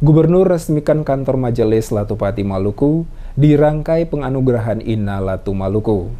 Gubernur resmikan kantor Majelis Latupati Maluku di rangkai penganugerahan Ina Latu Maluku.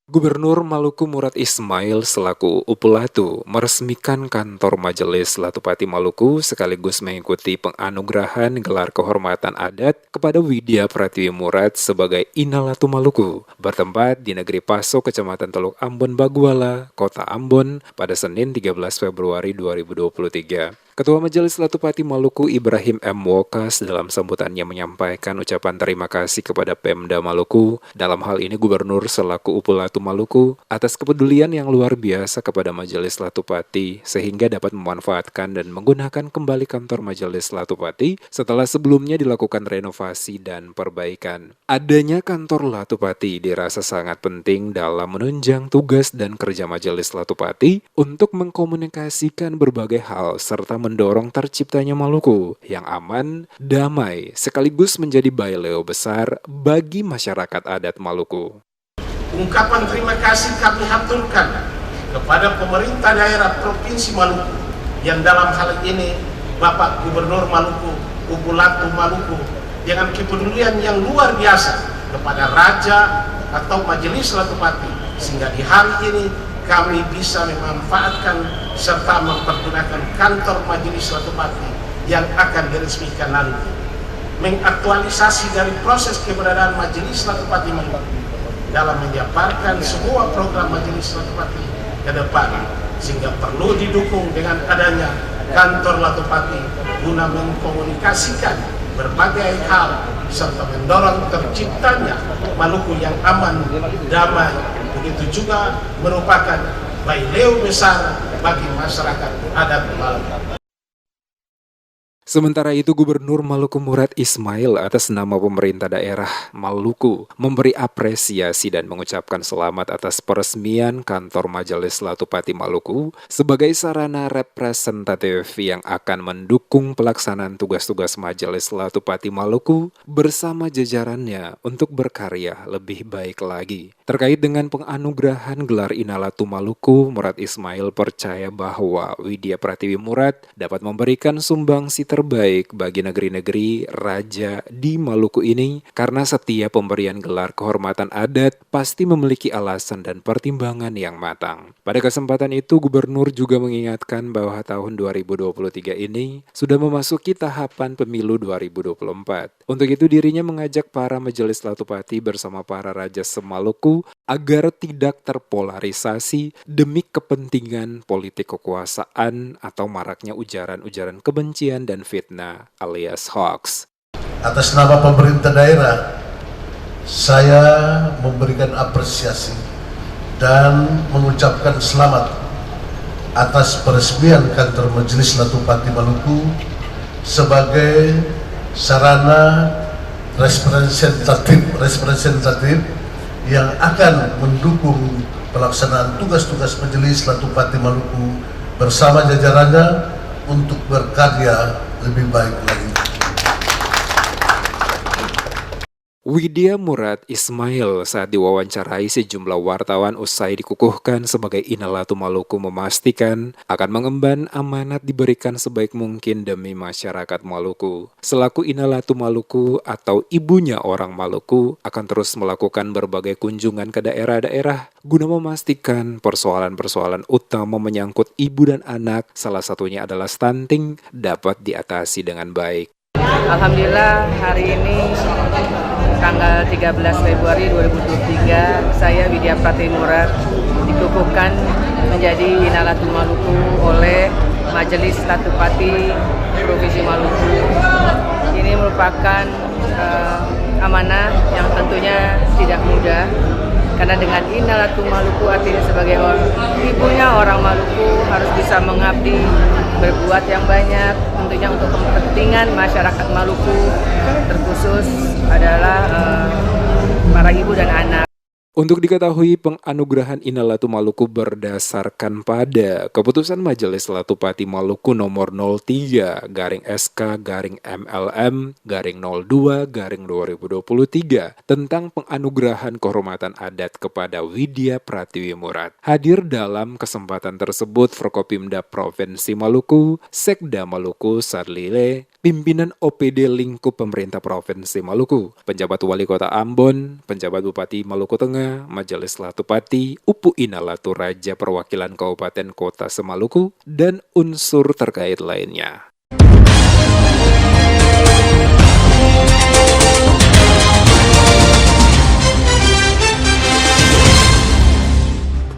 Gubernur Maluku Murad Ismail selaku Upulatu meresmikan kantor Majelis Latupati Maluku sekaligus mengikuti penganugerahan gelar kehormatan adat kepada Widya Pratiwi Murad sebagai Ina Latu Maluku, bertempat di Negeri Paso, Kecamatan Teluk Ambon Baguala, Kota Ambon pada Senin 13 Februari 2023. Ketua Majelis Latupati Maluku Ibrahim M. Wokas dalam sambutannya menyampaikan ucapan terima kasih kepada Pemda Maluku, dalam hal ini Gubernur selaku Upulatu Maluku, atas kepedulian yang luar biasa kepada Majelis Latupati sehingga dapat memanfaatkan dan menggunakan kembali kantor Majelis Latupati setelah sebelumnya dilakukan renovasi dan perbaikan. Adanya kantor Latupati dirasa sangat penting dalam menunjang tugas dan kerja Majelis Latupati untuk mengkomunikasikan berbagai hal serta mendorong terciptanya Maluku yang aman, damai, sekaligus menjadi baileo besar bagi masyarakat adat Maluku. Ungkapan terima kasih kami haturkan kepada pemerintah daerah Provinsi Maluku yang dalam hal ini Bapak Gubernur Maluku, Upulatu Maluku, dengan kepedulian yang luar biasa kepada Raja atau Majelis Latupati, sehingga di hari ini kami bisa memanfaatkan serta mempergunakan kantor Majelis Latupati yang akan diresmikan nanti, mengaktualisasi dari proses keberadaan Majelis Latupati Maluku dalam menjabarkan semua program Majelis Latupati ke depan, sehingga perlu didukung dengan adanya kantor Latupati guna mengkomunikasikan berbagai hal serta mendorong terciptanya Maluku yang aman, damai. Begitu juga merupakan baileo besar bagi masyarakat adat Maluku. Sementara itu, Gubernur Maluku Murad Ismail atas nama pemerintah daerah Maluku memberi apresiasi dan mengucapkan selamat atas peresmian kantor Majelis Latupati Maluku sebagai sarana representatif yang akan mendukung pelaksanaan tugas-tugas Majelis Latupati Maluku bersama jajarannya untuk berkarya lebih baik lagi. Terkait dengan penganugerahan gelar Ina Latu Maluku, Murad Ismail percaya bahwa Widya Pratiwi Murad dapat memberikan sumbangsi terbaik bagi negeri-negeri raja di Maluku ini karena setiap pemberian gelar kehormatan adat pasti memiliki alasan dan pertimbangan yang matang. Pada kesempatan itu, Gubernur juga mengingatkan bahwa tahun 2023 ini sudah memasuki tahapan pemilu 2024. Untuk itu dirinya mengajak para Majelis Latupati bersama para raja se-Maluku agar tidak terpolarisasi demi kepentingan politik kekuasaan atau maraknya ujaran-ujaran kebencian dan fitnah alias hoax. Atas nama pemerintah daerah, saya memberikan apresiasi dan mengucapkan selamat atas peresmian kantor Majelis Latupati Maluku sebagai sarana representatif yang akan mendukung pelaksanaan tugas-tugas Majelis Latupati Maluku bersama jajarannya untuk berkarya lebih baik lagi. Widya Murad Ismail saat diwawancarai sejumlah wartawan usai dikukuhkan sebagai Ina Latu Maluku memastikan akan mengemban amanat diberikan sebaik mungkin demi masyarakat Maluku. Selaku Ina Latu Maluku atau ibunya orang Maluku akan terus melakukan berbagai kunjungan ke daerah-daerah guna memastikan persoalan-persoalan utama menyangkut ibu dan anak, salah satunya adalah stunting, dapat diatasi dengan baik. Alhamdulillah hari ini tanggal 13 Februari 2023 saya Widya Pratiwi Murad dikukuhkan menjadi Ina Latu Maluku oleh Majelis Latupati Provinsi Maluku. Ini merupakan amanah yang tentunya tidak mudah karena dengan Ina Latu Maluku artinya sebagai ibunya orang Maluku harus bisa mengabdi, berbuat yang banyak tentunya untuk kepentingan masyarakat Maluku, terkhusus adalah para ibu dan anak. Untuk diketahui, penganugerahan Inalatu Maluku berdasarkan pada Keputusan Majelis Latupati Maluku nomor 03-SK-MLM-02-2023 tentang penganugerahan kehormatan adat kepada Widya Pratiwi Murad. Hadir dalam kesempatan tersebut Forkopimda Provinsi Maluku, Sekda Maluku Sadlile, pimpinan OPD lingkup pemerintah Provinsi Maluku, penjabat Wali Kota Ambon, penjabat Bupati Maluku Tengah, Majelis Latupati, Upu Inalatu Raja Perwakilan Kabupaten Kota Semaluku, dan unsur terkait lainnya.